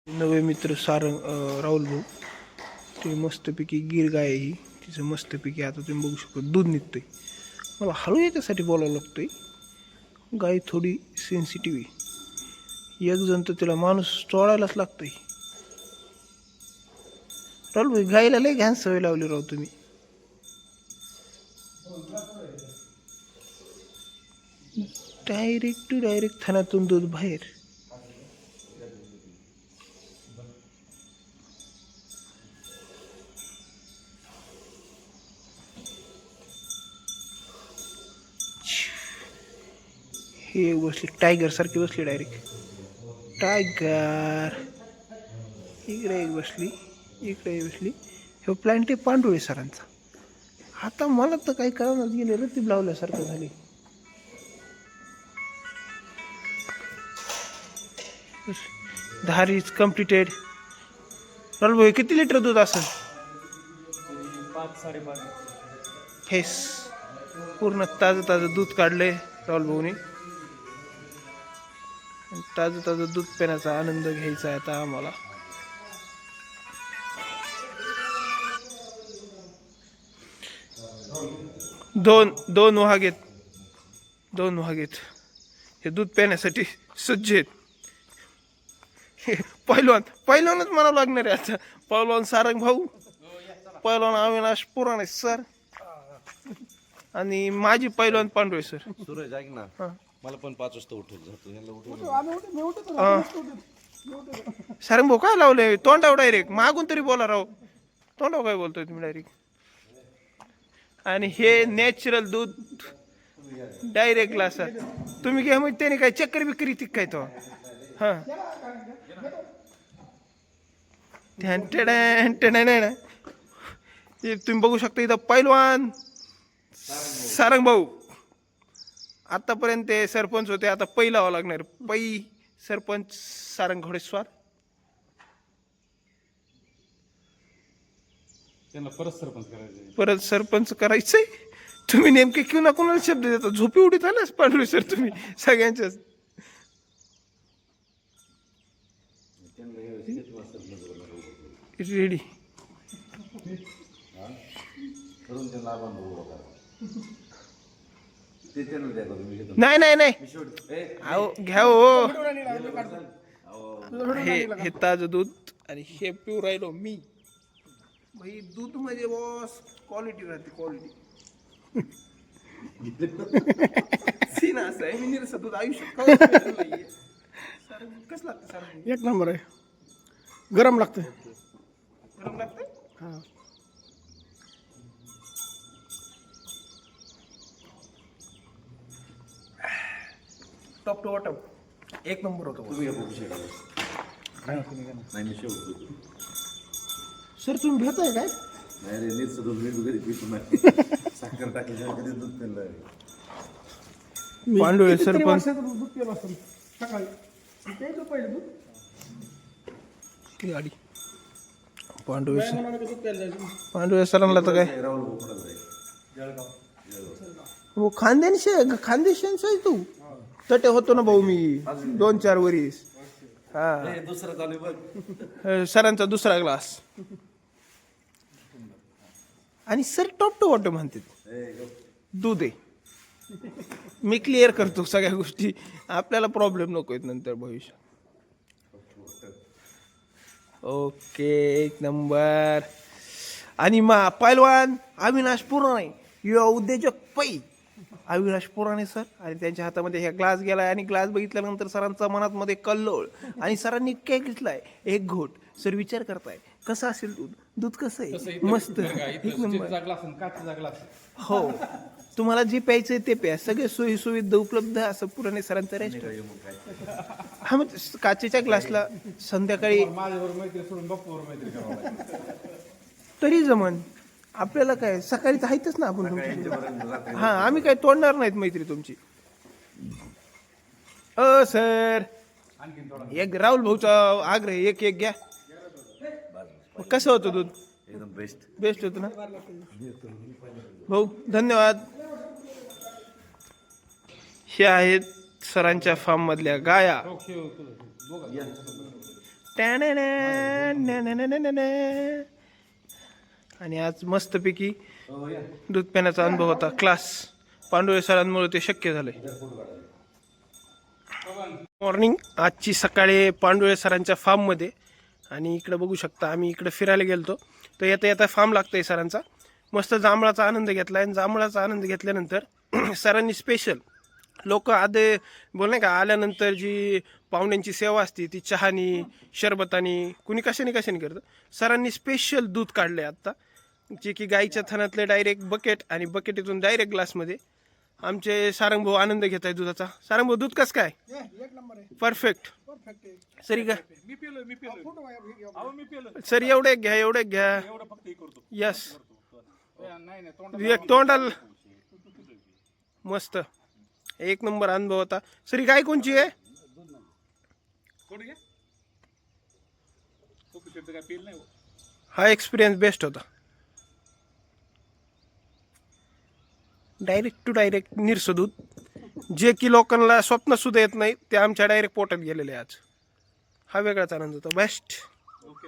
नवे मित्र सारंग राहुल भाऊ ते मस्तपैकी गिर गाय आहे ही तिचं मस्तपैकी आता तुम्ही बघू शकता दूध निघतंय. मला हळू याच्यासाठी बोलावं लागतंय. गाय थोडी सेन्सिटिव्ह आहे. एक जण तर तिला माणूस चोळायलाच लागतंय. राहुल भाई गायला लय घाण सवय लावली राव तुम्ही. डायरेक्ट थानातून दूध बाहेर. हे बसली टायगर सारखी बसली डायरेक्ट टायगर. इकडे एक बसली इकडे एक बसली. हे प्लॅन्ट आहे पांडुळे सरांचा. आता मला तर काही कळणार गेले रतीब लावल्यासारखं झाले. धार इज कम्प्लिटेड. राहुल भाई किती लिटर दूध असेल? 5-5.5. फेस पूर्ण ताजं दूध काढलंय राहुल भाऊने. ताजं दूध पिण्याचा आनंद घ्यायचा आहे आता आम्हाला. दोन वाघेत हे दूध पिण्यासाठी सज्ज आहेत. पहिलवानच म्हणावं लागणार आहे आता. पहिलवान सारंग भाऊ, पहिलवान अविनाश पुराणे सर आणि माझी पहिलवान पांडुळे सर. सूरज ऐक ना, मला पण 5 वाजता उठवलं जातो. याला उठवलं सारंग भाऊ काय लावलंय तोंडाव डायरेक्ट? मागून तरी बोला राव. तोंडाव काय बोलतोय तुम्ही डायरेक्ट? आणि हे नॅचरल दूध डायरेक्ट ग्लास. तुम्ही घ्या म्हणजे त्याने काय चक्कर बिक्करी ती काय तो. हा तुम्ही बघू शकता इथं पैलवान सारंग भाऊ. आतापर्यंत ते सरपंच होते, आता पै लावावं लागणार. पै सरपंच सारंग घोडेस्वार. त्यांना परत सरपंच करायचंय. तुम्ही नेमके कोणाला शब्द देता? झोपी उडीत आलाच पांढरे सर तुम्ही सगळ्यांच्याच. रेडी नाही घ्या हो. हे ताजं दूध आणि हे पिऊ राहिलो मी. भाई दूध म्हणजे बॉस क्वालिटी राहते क्वालिटी. सीन असं आहे. मी निरस दूध आयुष्यात कसं लागतं सर? एक नंबर आहे. गरम लागतं. गरम लागतं. हा टॉप टू बॉटम एक नंबर होतो. तुम्ही बघू शकता. नाही मी शेवट सर तुम्ही भेटताय काय? नाही रे, नीट दूध मी घरी पितो नाही. साखर टाकल्याशिवाय कधी दूध पिलं आहे. पांडुळे सरपंच दूध पिलं असतं सकाळी. प्यायचं पहिलं दूध. गाडी पांडुळे दूध प्यायला जायचं. पांडुळे सरांना तर काय राहुल भोपळा जाईल. हो खानदेशांच आहे तू. तटे होतो ना भाऊ मी 2-4 वरीस. हा दुसरं चालू बघ. सरांचा दुसरा ग्लास. आणि सर टॉप टू बॉटम म्हणतात. दूध आहे. मी क्लिअर करतो सगळ्या गोष्टी. आपल्याला प्रॉब्लेम नको आहेत नंतर भविष्यात. ओके एक नंबर. आणि पैलवान अविनाश पुराणे युवा उद्योजक पै अविनाश पुराणे सर. आणि त्यांच्या हातामध्ये ह्या ग्लास गेलाय आणि ग्लास बघितल्यानंतर सरांचा मनात मध्ये कल्लोळ. आणि सरांनी काय घेतलाय? एक घोट. सर विचार करताय कसं असेल दूध कसं आहे? मस्त एक नंबर. हो तुम्हाला जे प्यायचंय ते प्या. सगळे सोयी सुविधा उपलब्ध असं पुराणे सरांचं रेस्टॉरंट. हा मग काचेच्या ग्लासला संध्याकाळी तरी जमन. आपल्याला काय सकाळी तर आहेतच ना आपण तुमची. हा आम्ही काय तोडणार नाहीत मैत्री तुमची. सर एक राहुल भाऊचा आग्रह एक घ्या. कसं होतं दूध? एकदम बेस्ट होतं ना भाऊ. धन्यवाद. हे आहेत सरांच्या फार्म मधल्या गाया. आणि आज मस्तपैकी दूध पिण्याचा अनुभव होता क्लास. पांडुळे सरांमुळे ते शक्य झालंय. मॉर्निंग आजची सकाळी पांडुळे सरांच्या फार्ममध्ये. आणि इकडे बघू शकता आम्ही इकडे फिरायला गेलतो तर येता येता फार्म लागतंय सरांचा. मस्त जांभळाचा आनंद घेतला आणि जांभळाचा आनंद घेतल्यानंतर सरांनी स्पेशल लोक आधे बोल नाही का आल्यानंतर जी पाहुण्यांची सेवा असते ती चहानी शरबतानी कुणी कशाने करतं. सरांनी स्पेशल दूध काढले आत्ता जे की गाईच्या थनातले डायरेक्ट बकेट आणि बकेटीतून डायरेक्ट ग्लासमध्ये. आमचे सारंगभाऊ आनंद घेत आहे दुधाचा. सारंगभाऊ दूध कसं काय? एक नंबर आहे. परफेक्ट. परफेक्ट आहे. सरी का मी पेलो फोटो आहे. सर एवढे घ्या एवढं फक्त हे करतो. यस नाही तोंडाल मस्त एक नंबर अनुभव होता. सरी गाय कोणची आहे? थोडी घ्या. काय पेल नाही. हा एक्सपिरियन्स बेस्ट होता. डायरेक्ट टू डायरेक्ट निरस दूध जे की लोकांना स्वप्न सुद्धा येत नाही ते आमच्या डायरेक्ट पोटात गेलेले आज. हा वेगळाच आनंद होता. बेस्ट. ओके.